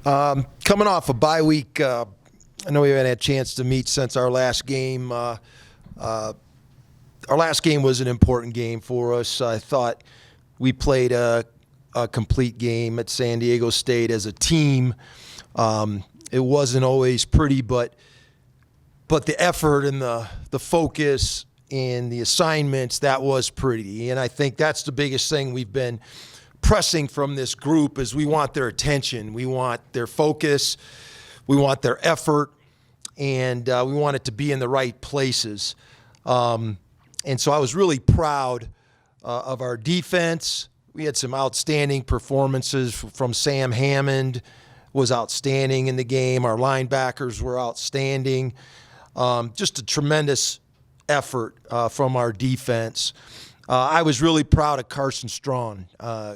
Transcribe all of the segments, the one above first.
Coming off a bye week, I know we haven't had a chance to meet since our last game. Our last game was an important game for us. I thought we played a complete game at San Diego State as a team. It wasn't always pretty, but the effort and the focus and the assignments, that was pretty. And I think that's the biggest thing we've been pressing from this group is we want their attention. We want their focus. We want their effort. And we want it to be in the right places. And so I was really proud of our defense. We had some outstanding performances from Sam Hammond, was outstanding in the game. Our linebackers were outstanding. Just a tremendous effort from our defense. I was really proud of Carson Strong.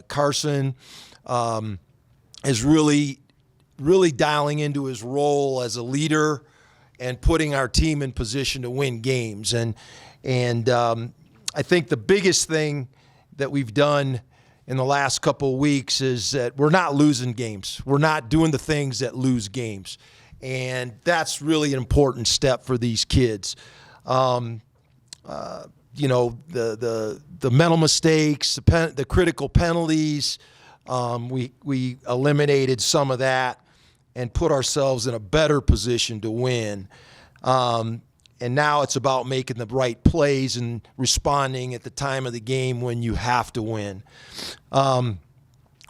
Carson is really dialing into his role as a leader and putting our team in position to win games. And I think the biggest thing that we've done in the last couple of weeks is that we're not losing games. We're not doing the things that lose games. And that's really an important step for these kids. The mental mistakes, the critical penalties, we eliminated some of that and put ourselves in a better position to win. And now it's about making the right plays and responding at the time of the game when you have to win.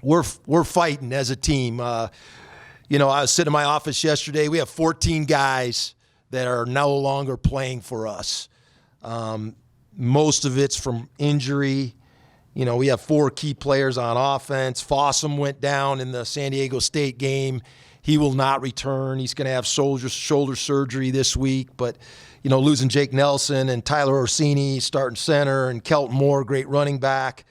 We're fighting as a team. I was sitting in my office yesterday. We have 14 guys that are no longer playing for us. Most of it's from injury. We have 4 key players on offense. Fossum went down in the San Diego State game. He will not return. He's going to have shoulder surgery this week. But, losing Jake Nelson and Tyler Orsini starting center and Kelton Moore, great running back,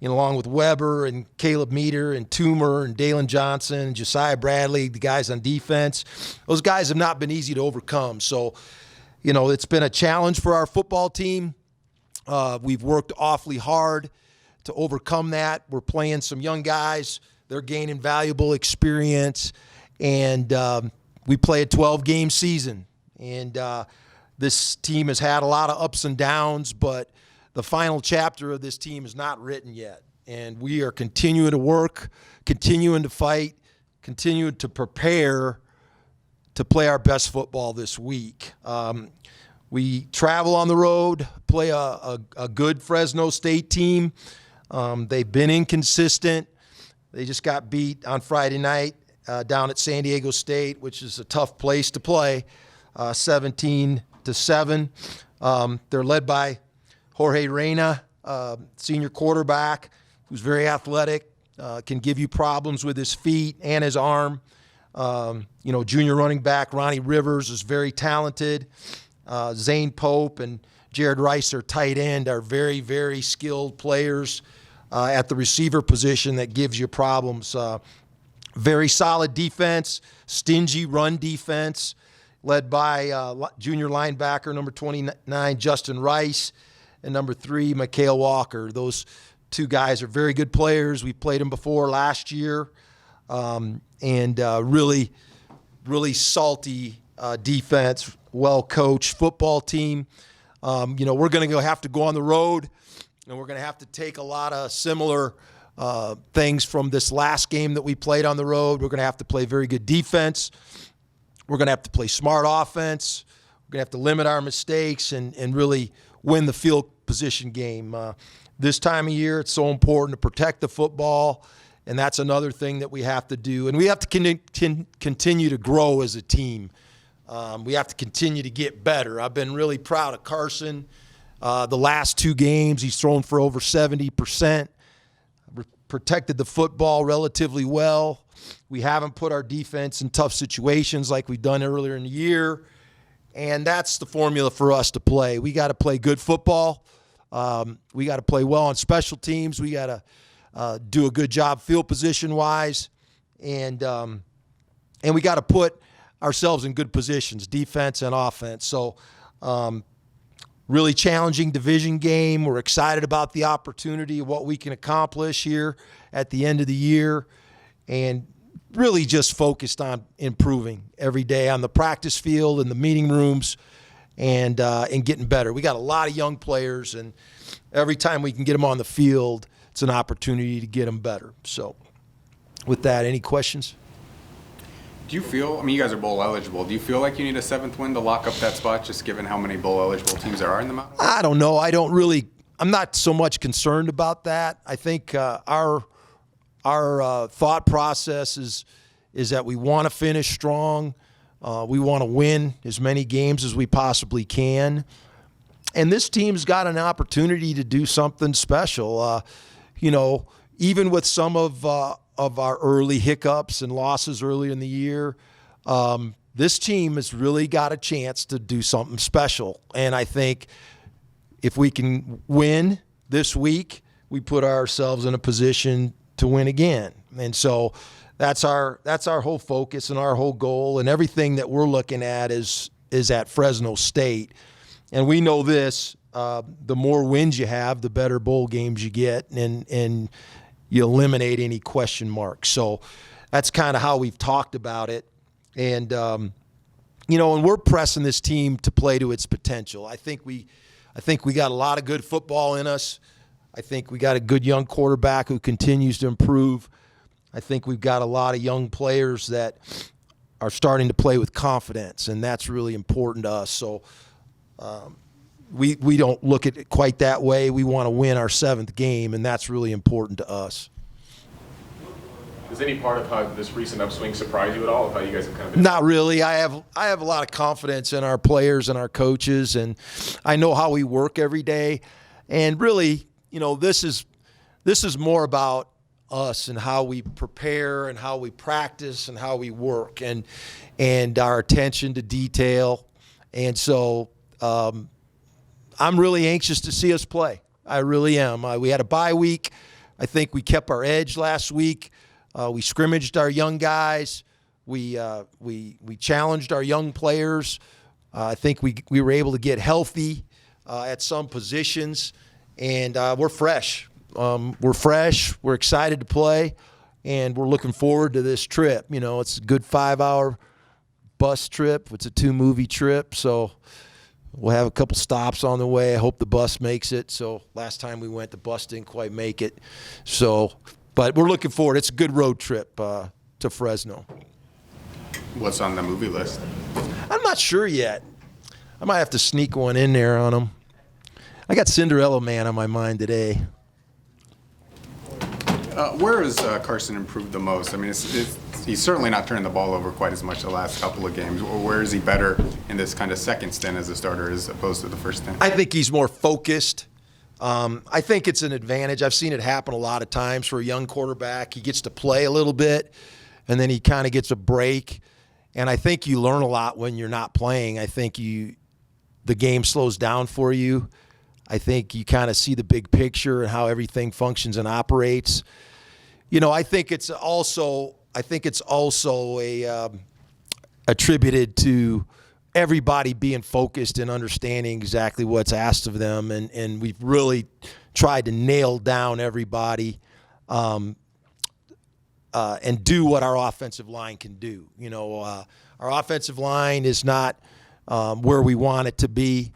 along with Weber and Caleb Meter and Toomer and Dalen Johnson and Josiah Bradley, the guys on defense. Those guys have not been easy to overcome. So, it's been a challenge for our football team. We've worked awfully hard to overcome that. We're playing some young guys. They're gaining valuable experience. And we play a 12-game season. And this team has had a lot of ups and downs, but the final chapter of this team is not written yet. And we are continuing to work, continuing to fight, continuing to prepare to play our best football this week. We travel on the road, play a good Fresno State team. They've been inconsistent. They just got beat on Friday night down at San Diego State, which is a tough place to play, 17-7. They're led by Jorge Reyna, senior quarterback, who's very athletic, can give you problems with his feet and his arm. Junior running back Ronnie Rivers is very talented. Zane Pope and Jared Rice, tight end, are very, very skilled players at the receiver position that gives you problems. Very solid defense, stingy run defense, led by junior linebacker number 29, Justin Rice, and number 3, Mikhail Walker. Those 2 guys are very good players. We played them before last year, and really, really salty defense, well-coached football team. We're going to have to go on the road, and we're going to have to take a lot of similar things from this last game that we played on the road. We're going to have to play very good defense. We're going to have to play smart offense. We're going to have to limit our mistakes and really win the field position game. This time of year, it's so important to protect the football, and that's another thing that we have to do. And we have to continue to grow as a team. We have to continue to get better. I've been really proud of Carson. The last 2 games, he's thrown for over 70%. Protected the football relatively well. We haven't put our defense in tough situations like we've done earlier in the year. And that's the formula for us to play. We got to play good football. We got to play well on special teams. We got to do a good job field position-wise. And we got to put ourselves in good positions, defense and offense. So really challenging division game. We're excited about the opportunity of what we can accomplish here at the end of the year. And really just focused on improving every day on the practice field and the meeting rooms and getting better. We got a lot of young players, and every time we can get them on the field, it's an opportunity to get them better. So with that, any questions? Do you feel, I mean, you guys are bowl eligible. Do you feel like you need a 7th win to lock up that spot, just given how many bowl eligible teams there are in the Mountain West? I don't know. I'm not so much concerned about that. I think our thought process is that we want to finish strong. We want to win as many games as we possibly can. And this team's got an opportunity to do something special. Even with some of our early hiccups and losses early in the year, this team has really got a chance to do something special. And I think if we can win this week, we put ourselves in a position to win again. And so that's our whole focus and our whole goal, and everything that we're looking at is at Fresno State. And we know this, the more wins you have, the better bowl games you get, and you eliminate any question marks. So that's kind of how we've talked about it. And, and we're pressing this team to play to its potential. I think we got a lot of good football in us. I think we got a good young quarterback who continues to improve. I think we've got a lot of young players that are starting to play with confidence, and that's really important to us. So we don't look at it quite that way. We want to win our 7th game, and that's really important to us. Does any part of how this recent upswing surprise you at all, of how you guys have kind of been? Not really. I have a lot of confidence in our players and our coaches, and I know how we work every day. And really, this is more about us and how we prepare and how we practice and how we work and our attention to detail. And so I'm really anxious to see us play. I really am. We had a bye week. I think we kept our edge last week. We scrimmaged our young guys. We challenged our young players. I think we were able to get healthy at some positions, and we're fresh. We're excited to play, and we're looking forward to this trip. It's a good 5-hour bus trip. It's a 2-movie trip, so we'll have a couple stops on the way. I hope the bus makes it. So last time we went, the bus didn't quite make it. But we're looking forward. It's a good road trip to Fresno. What's on the movie list? I'm not sure yet. I might have to sneak one in there on them. I got Cinderella Man on my mind today. Where has Carson improved the most? I mean, he's certainly not turning the ball over quite as much the last couple of games. Where is he better in this kind of second stint as a starter as opposed to the first stint? I think he's more focused. I think it's an advantage. I've seen it happen a lot of times for a young quarterback. He gets to play a little bit, and then he kind of gets a break. And I think you learn a lot when you're not playing. I think the game slows down for you. I think you kind of see the big picture and how everything functions and operates. I think it's also attributed to everybody being focused and understanding exactly what's asked of them, and we've really tried to nail down everybody and do what our offensive line can do. Our offensive line is not where we want it to be.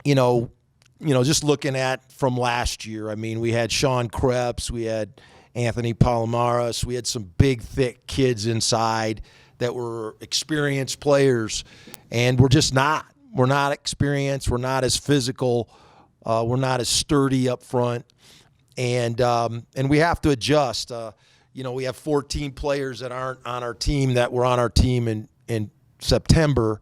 Just looking at from last year, I mean, we had Sean Krebs, we had Anthony Palomares, we had some big, thick kids inside that were experienced players, and we're just not. We're not experienced. We're not as physical. We're not as sturdy up front, and we have to adjust. We have 14 players that aren't on our team that were on our team in September.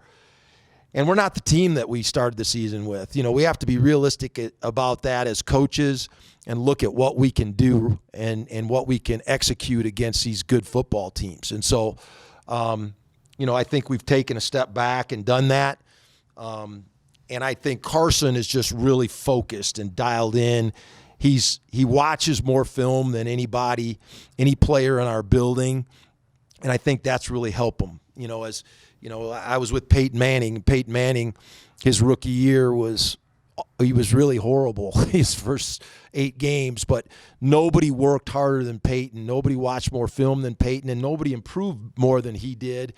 And we're not the team that we started the season with. We have to be realistic about that as coaches and look at what we can do and what we can execute against these good football teams. And so, I think we've taken a step back and done that. And I think Carson is just really focused and dialed in. He watches more film than any player in our building. And I think that's really helped him. I was with Peyton Manning. Peyton Manning, his rookie year was really horrible his first 8 games, but nobody worked harder than Peyton. Nobody watched more film than Peyton, and nobody improved more than he did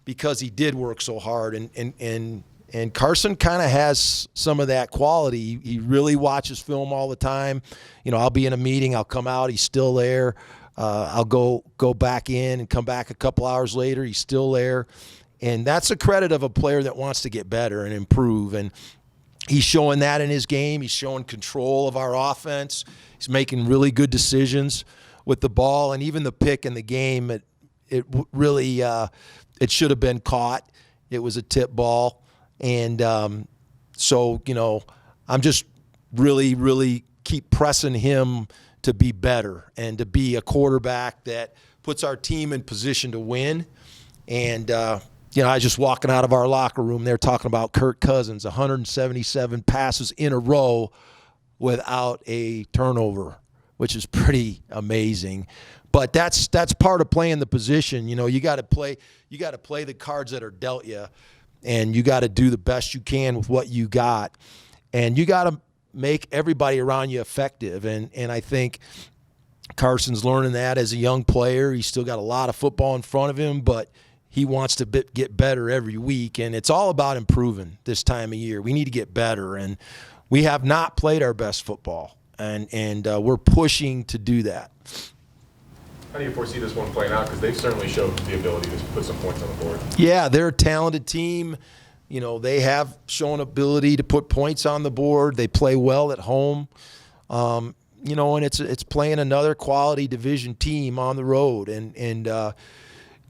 because he did work so hard. And Carson kind of has some of that quality. He really watches film all the time. You know, I'll be in a meeting, I'll come out, he's still there. I'll go back in and come back a couple hours later, he's still there. And that's a credit of a player that wants to get better and improve. And he's showing that in his game. He's showing control of our offense. He's making really good decisions with the ball. And even the pick in the game, it really it should have been caught. It was a tip ball. And so, you know, I'm just really, really keep pressing him to be better and to be a quarterback that puts our team in position to win. And, you know, I was just walking out of our locker room there talking about Kirk Cousins, 177 passes in a row without a turnover, which is pretty amazing. But that's part of playing the position. You know, you got to play the cards that are dealt you, and you got to do the best you can with what you got. And you got to make everybody around you effective. And I think Carson's learning that as a young player. He's still got a lot of football in front of him, but he wants to get better every week, and it's all about improving this time of year. We need to get better, and we have not played our best football, and we're pushing to do that. How do you foresee this one playing out? Because they've certainly showed the ability to put some points on the board. Yeah, they're a talented team. You know, they have shown ability to put points on the board. They play well at home. You know, and it's playing another quality division team on the road, and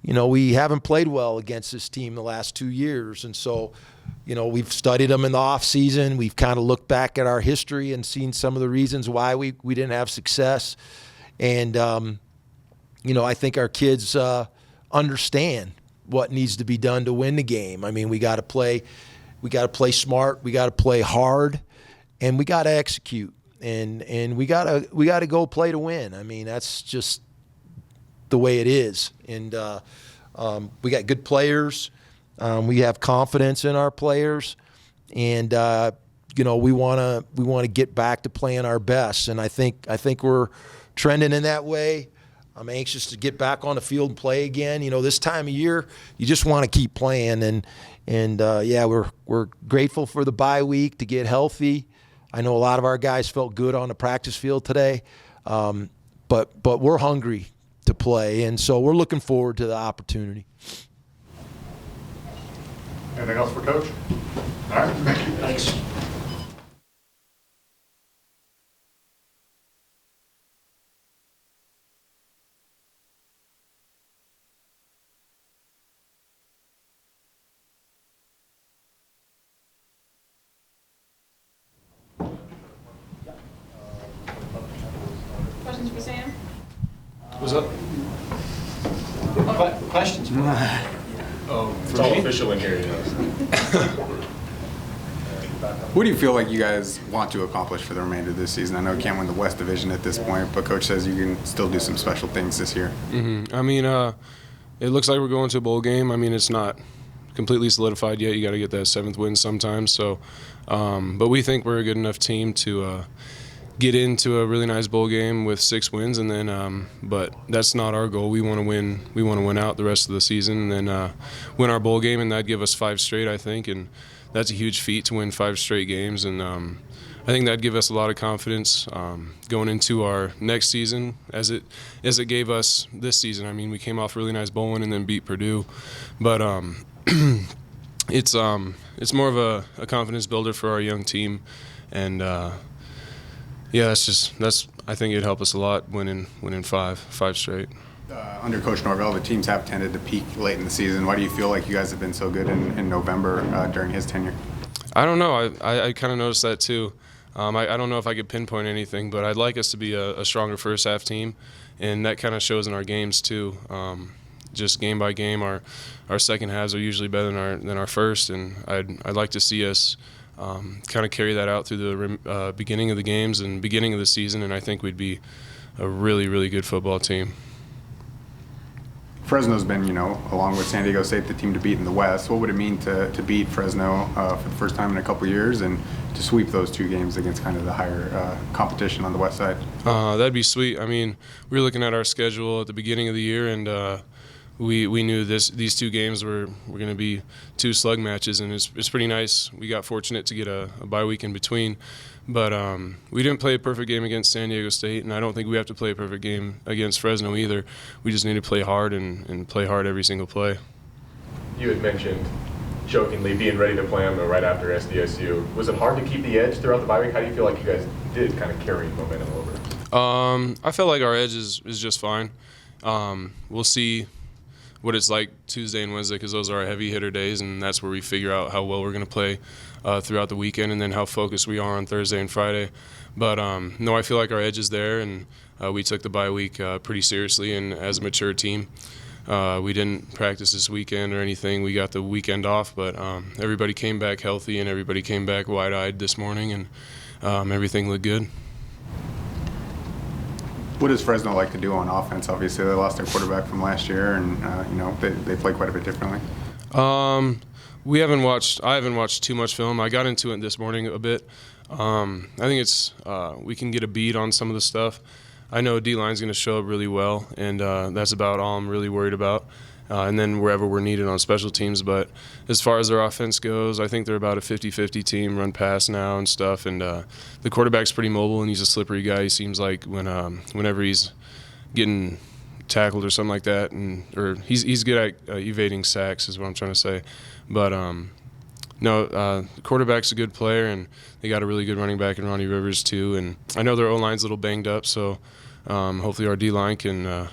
you know, we haven't played well against this team the last 2 years. And so, you know, we've studied them in the offseason. We've kind of looked back at our history and seen some of the reasons why we didn't have success. And, you know, I think our kids understand what needs to be done to win the game. I mean, we got to play smart, we got to play hard, and we got to execute. And we got to go play to win. I mean, that's just the way it is. And we got good players. We have confidence in our players, and you know, we want to get back to playing our best. And I think we're trending in that way. I'm anxious to get back on the field and play again. You know, this time of year, you just want to keep playing. And yeah, we're grateful for the bye week to get healthy. I know a lot of our guys felt good on the practice field today, but we're hungry to play, and so we're looking forward to the opportunity. Anything else for Coach? All right, thank you. Thanks. Questions for Sam? What's up? Questions? It's all official in here, you know. What do you feel like you guys want to accomplish for the remainder of this season? I know you can't win the West Division at this point, but Coach says you can still do some special things this year. I mean, it looks like we're going to a bowl game. I mean, it's not completely solidified yet. You got to get that 7th win sometimes. So, but we think we're a good enough team to get into a really nice bowl game with 6 wins, and then but that's not our goal. We want to win. We want to win out the rest of the season, and then win our bowl game, and that'd give us 5 straight, I think, and that's a huge feat to win 5 straight games, and I think that'd give us a lot of confidence going into our next season, as it gave us this season. I mean, we came off a really nice bowl win and then beat Purdue, but it's more of a confidence builder for our young team, and yeah, I think it'd help us a lot winning 5 straight. Under Coach Norvell, the teams have tended to peak late in the season. Why do you feel like you guys have been so good in November during his tenure? I don't know. I kind of noticed that too. I don't know if I could pinpoint anything, but I'd like us to be a stronger first half team, and that kind of shows in our games too. Just game by game, our second halves are usually better than our first, and I'd like to see us kind of carry that out through the beginning of the games and beginning of the season, and I think we'd be a really, really good football team. Fresno's been, along with San Diego State, the team to beat in the West. What would it mean to beat Fresno for the first time in a couple years and to sweep those 2 games against kind of the higher competition on the West side? That'd be sweet. I mean, we were looking at our schedule at the beginning of the year, and we knew these 2 games were going to be 2 slug matches, and it's pretty nice. We got fortunate to get a bye week in between. But we didn't play a perfect game against San Diego State, and I don't think we have to play a perfect game against Fresno either. We just need to play hard and play hard every single play. You had mentioned jokingly being ready to play them right after SDSU. Was it hard to keep the edge throughout the bye week? How do you feel like you guys did kind of carry momentum over? I felt like our edge is just fine. We'll see what it's like Tuesday and Wednesday because those are our heavy hitter days, and that's where we figure out how well we're going to play throughout the weekend, and then how focused we are on Thursday and Friday. But no, I feel like our edge is there, and we took the bye week pretty seriously, and as a mature team. We didn't practice this weekend or anything. We got the weekend off, but everybody came back healthy, and everybody came back wide-eyed this morning, and everything looked good. What does Fresno like to do on offense? Obviously, they lost their quarterback from last year, and they play quite a bit differently. I haven't watched too much film. I got into it this morning a bit. I think it's we can get a beat on some of the stuff. I know D-line's going to show up really well, and that's about all I'm really worried about. And then wherever we're needed on special teams. But as far as their offense goes, I think they're about a 50-50 team, run pass now and stuff. And the quarterback's pretty mobile, and he's a slippery guy. He seems like whenever he's getting tackled or something like that, or he's good at evading sacks is what I'm trying to say. But the quarterback's a good player, and they got a really good running back in Ronnie Rivers too. And I know their O-line's a little banged up, so hopefully our D-line can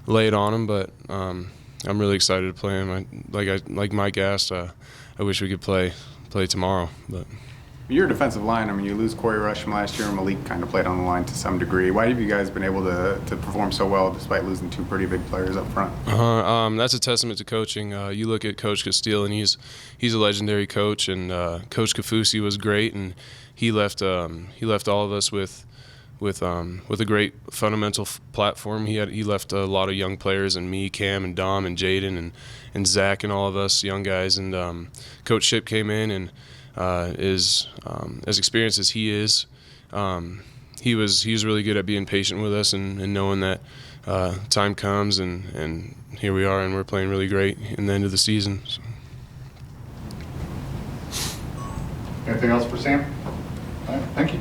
lay it on them. But I'm really excited to play him. Like Mike asked, I wish we could play tomorrow. But your defensive line, I mean, you lose Corey Rush from last year, and Malik kind of played on the line to some degree. Why have you guys been able to perform so well despite losing 2 pretty big players up front? That's a testament to coaching. You look at Coach Castile, and he's a legendary coach, and Coach Kafusi was great, and he left all of us with a great fundamental platform. He left a lot of young players, and me, Cam, and Dom, and Jaden, and Zach, and all of us young guys. And Coach Ship came in and is as experienced as he is. He was really good at being patient with us and knowing that time comes, and here we are, and we're playing really great in the end of the season. So. Anything else for Sam? All right, thank you.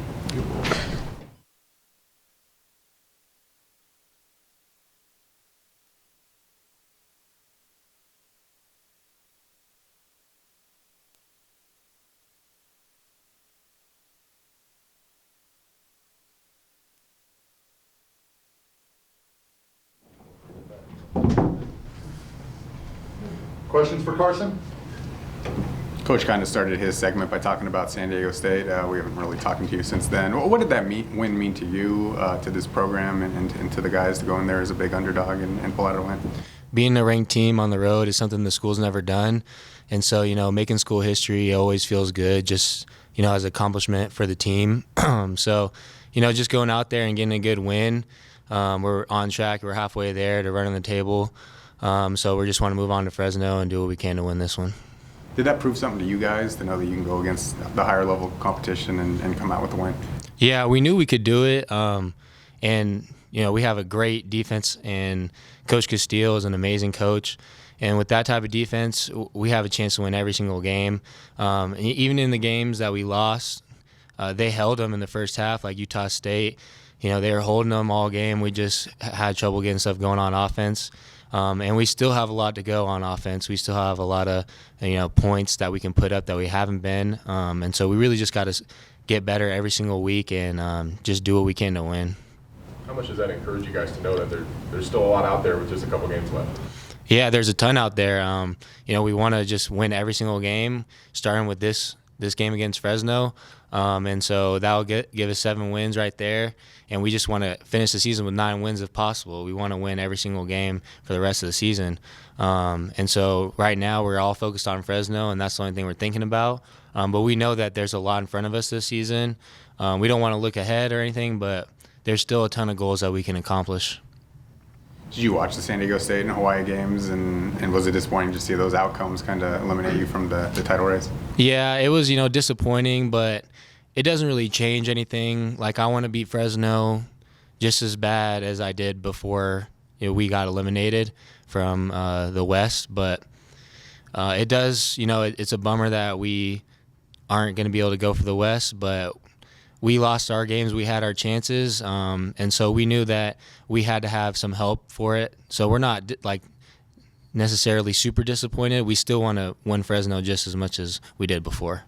Questions for Carson? Coach kind of started his segment by talking about San Diego State. We haven't really talked to you since then. What did that win mean to you, to this program, and to the guys to go in there as a big underdog and pull out a win? Being a ranked team on the road is something the school's never done. And so, making school history always feels good, just, as an accomplishment for the team. So, just going out there and getting a good win, we're on track. We're halfway there to run on the table. So we just want to move on to Fresno and do what we can to win this one. Did that prove something to you guys, to know that you can go against the higher level competition and come out with a win? Yeah, we knew we could do it. And, we have a great defense, and Coach Castile is an amazing coach. And with that type of defense, we have a chance to win every single game. Even in the games that we lost, they held them in the first half, like Utah State. They were holding them all game. We just had trouble getting stuff going on offense. And we still have a lot to go on offense. We still have a lot of points that we can put up that we haven't been. And so we really just got to get better every single week and just do what we can to win. How much does that encourage you guys to know that there's still a lot out there with just a couple games left? Yeah, there's a ton out there. We want to just win every single game, starting with this game against Fresno. And so that'll give us 7 wins right there. And we just want to finish the season with 9 wins if possible. We want to win every single game for the rest of the season. And so right now we're all focused on Fresno, and that's the only thing we're thinking about. But we know that there's a lot in front of us this season. We don't want to look ahead or anything, but there's still a ton of goals that we can accomplish. Did you watch the San Diego State and Hawaii games, and was it disappointing to see those outcomes kind of eliminate you from the title race? Yeah, it was, disappointing, but it doesn't really change anything. Like, I want to beat Fresno just as bad as I did before we got eliminated from the West, but it does, it's a bummer that we aren't going to be able to go for the West, but we lost our games. We had our chances, and so we knew that we had to have some help for it. So we're not necessarily super disappointed. We still want to win Fresno just as much as we did before.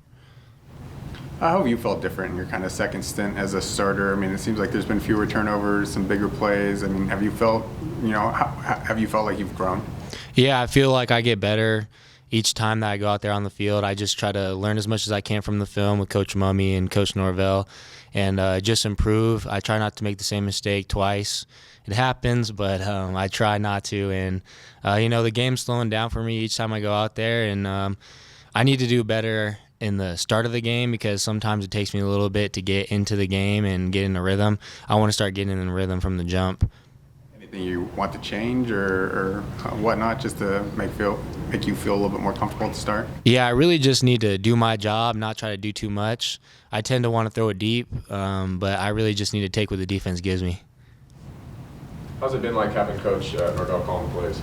How have you felt different in your kind of second stint as a starter? I mean, it seems like there's been fewer turnovers, some bigger plays. I mean, have you felt, have you felt like you've grown? Yeah, I feel like I get better each time that I go out there on the field. I just try to learn as much as I can from the film with Coach Mummy and Coach Norvell and just improve. I try not to make the same mistake twice. It happens, but I try not to. And, the game's slowing down for me each time I go out there, and I need to do better in the start of the game because sometimes it takes me a little bit to get into the game and get in a rhythm. I want to start getting in the rhythm from the jump. Anything you want to change or whatnot just to make you feel a little bit more comfortable to start? Yeah, I really just need to do my job, not try to do too much. I tend to want to throw it deep, but I really just need to take what the defense gives me. How's it been like having Coach Norvell calling the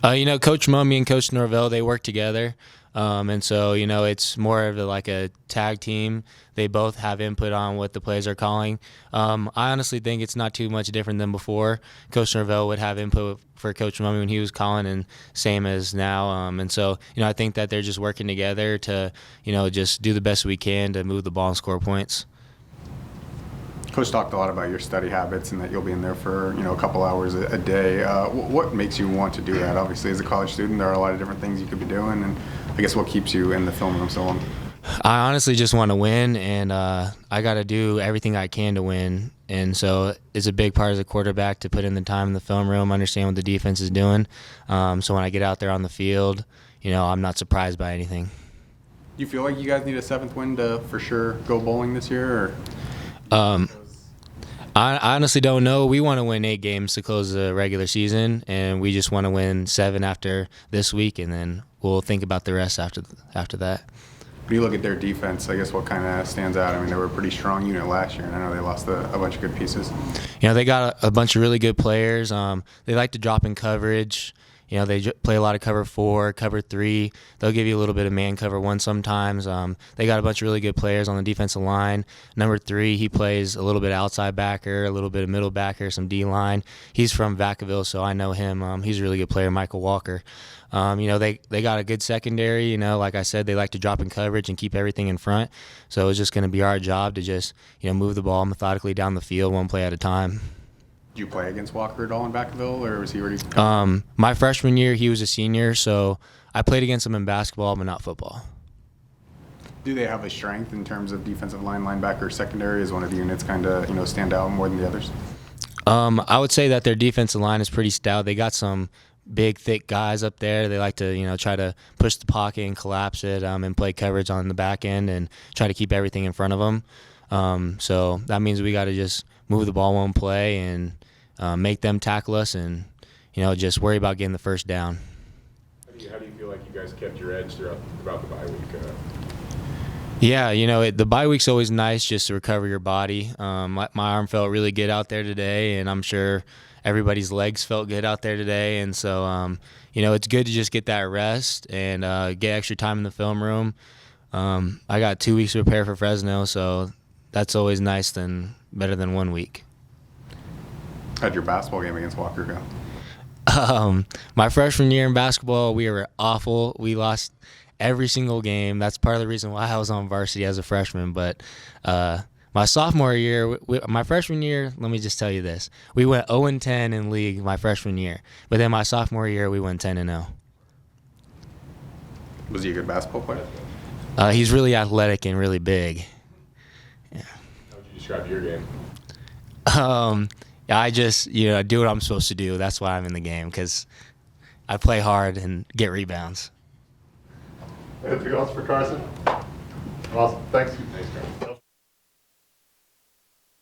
plays? Coach Mummy and Coach Norvell, they work together. And so, it's more of a tag team. They both have input on what the plays are calling. I honestly think it's not too much different than before. Coach Norvell would have input for Coach Mummy when he was calling, and same as now. And so, I think that they're just working together to, just do the best we can to move the ball and score points. Coach talked a lot about your study habits and that you'll be in there for a couple hours a day. What makes you want to do that? Obviously, as a college student, there are a lot of different things you could be doing, and I guess what keeps you in the film room so long? I honestly just want to win, and I got to do everything I can to win. And so it's a big part as a quarterback to put in the time in the film room, understand what the defense is doing. So when I get out there on the field, I'm not surprised by anything. Do you feel like you guys need a 7th win to for sure go bowling this year? Or? I honestly don't know. We want to win 8 games to close the regular season, and we just want to win 7 after this week, and then we'll think about the rest after that. When you look at their defense, I guess what kind of stands out? I mean, they were a pretty strong unit last year, and I know they lost a bunch of good pieces. They got a bunch of really good players. They like to drop in coverage. They play a lot of cover 4, cover 3. They'll give you a little bit of man cover 1 sometimes. They got a bunch of really good players on the defensive line. Number 3, he plays a little bit outside backer, a little bit of middle backer, some D-line. He's from Vacaville, so I know him. He's a really good player, Michael Walker. They got a good secondary. Like I said, they like to drop in coverage and keep everything in front. So it's just going to be our job to just, move the ball methodically down the field 1 play at a time. Did you play against Walker at all in Vacaville, or was he already? My freshman year, he was a senior, so I played against him in basketball, but not football. Do they have a strength in terms of defensive line, linebacker, secondary? Is one of the units kind of stand out more than the others? I would say that their defensive line is pretty stout. They got some big, thick guys up there. They like to try to push the pocket and collapse it, and play coverage on the back end and try to keep everything in front of them. So that means we got to just move the ball 1 play and make them tackle us and, just worry about getting the first down. How do you feel like you guys kept your edge throughout the bye week? Yeah, the bye week's always nice just to recover your body. My arm felt really good out there today, and I'm sure everybody's legs felt good out there today. And so, it's good to just get that rest and get extra time in the film room. I got 2 weeks to prepare for Fresno, so that's always nice better than 1 week. How'd your basketball game against Walker go? My freshman year in basketball, we were awful. We lost every single game. That's part of the reason why I was on varsity as a freshman. But my sophomore year, my freshman year, let me just tell you this. We went 0-10 in league my freshman year. But then my sophomore year, we went 10-0. Was he a good basketball player? He's really athletic and really big. Yeah. How would you describe your game? I just, do what I'm supposed to do. That's why I'm in the game, because I play hard and get rebounds. Anything else for Carson? Awesome. Thanks. Thanks, Carson.